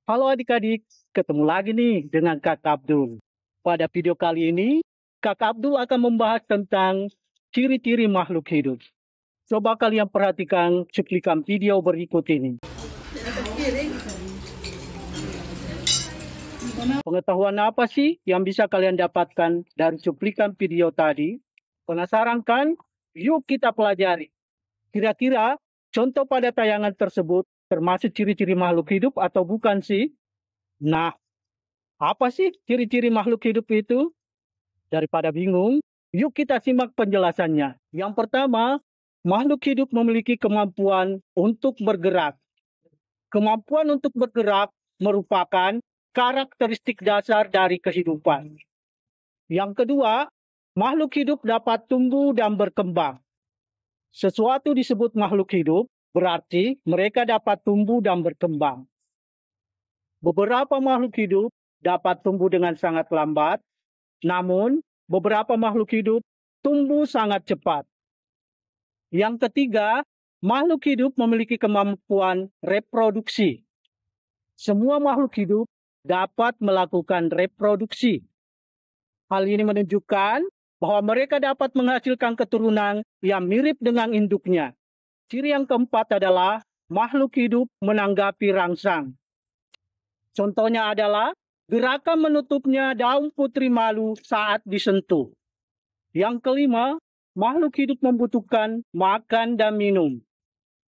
Halo adik-adik, ketemu lagi nih dengan Kak Abdul. Pada video kali ini, Kak Abdul akan membahas tentang ciri-ciri makhluk hidup. Coba kalian perhatikan cuplikan video berikut ini. Pengetahuan apa sih yang bisa kalian dapatkan dari cuplikan video tadi? Penasaran kan? Yuk kita pelajari. Kira-kira contoh pada tayangan tersebut termasuk ciri-ciri makhluk hidup atau bukan sih? Nah, apa sih ciri-ciri makhluk hidup itu? Daripada bingung, yuk kita simak penjelasannya. Yang pertama, makhluk hidup memiliki kemampuan untuk bergerak. Kemampuan untuk bergerak merupakan karakteristik dasar dari kehidupan. Yang kedua, makhluk hidup dapat tumbuh dan berkembang. Sesuatu disebut makhluk hidup berarti mereka dapat tumbuh dan berkembang. Beberapa makhluk hidup dapat tumbuh dengan sangat lambat, namun beberapa makhluk hidup tumbuh sangat cepat. Yang ketiga, makhluk hidup memiliki kemampuan reproduksi. Semua makhluk hidup dapat melakukan reproduksi. Hal ini menunjukkan bahwa mereka dapat menghasilkan keturunan yang mirip dengan induknya. Ciri yang keempat adalah makhluk hidup menanggapi rangsang. Contohnya adalah gerakan menutupnya daun putri malu saat disentuh. Yang kelima, makhluk hidup membutuhkan makan dan minum.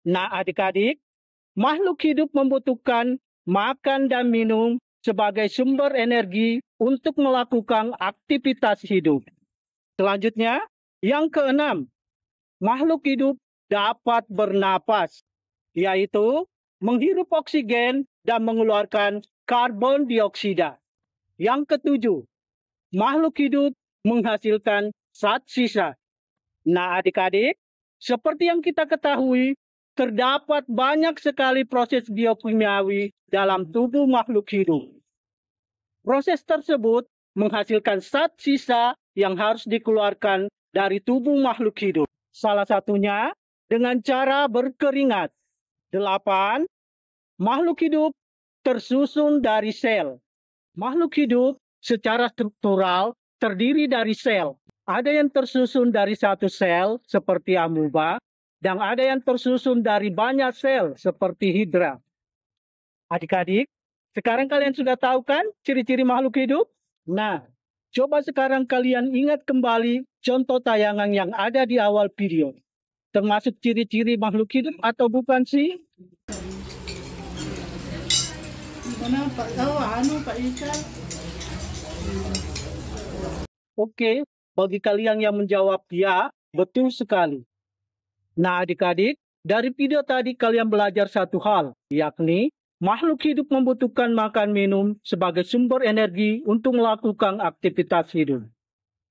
Nah adik-adik, makhluk hidup membutuhkan makan dan minum sebagai sumber energi untuk melakukan aktivitas hidup. Selanjutnya, yang keenam, makhluk hidup dapat bernapas, yaitu menghirup oksigen dan mengeluarkan karbon dioksida. Yang ketujuh, makhluk hidup menghasilkan zat sisa. Nah adik-adik, seperti yang kita ketahui, terdapat banyak sekali proses biokimiawi dalam tubuh makhluk hidup. Proses tersebut menghasilkan zat sisa yang harus dikeluarkan dari tubuh makhluk hidup. Salah satunya dengan cara berkeringat. 8. Makhluk hidup tersusun dari sel. Makhluk hidup secara struktural terdiri dari sel. Ada yang tersusun dari satu sel seperti amuba, dan ada yang tersusun dari banyak sel seperti hidra. Adik-adik, sekarang kalian sudah tahu kan ciri-ciri makhluk hidup? Nah, coba sekarang kalian ingat kembali contoh tayangan yang ada di awal video. Termasuk ciri-ciri makhluk hidup atau bukan sih? Oke, bagi kalian yang menjawab ya, betul sekali. Nah adik-adik, dari video tadi kalian belajar satu hal, yakni makhluk hidup membutuhkan makan minum sebagai sumber energi untuk melakukan aktivitas hidup.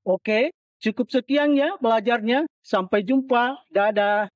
Oke, cukup sekian ya belajarnya. Sampai jumpa. Dadah.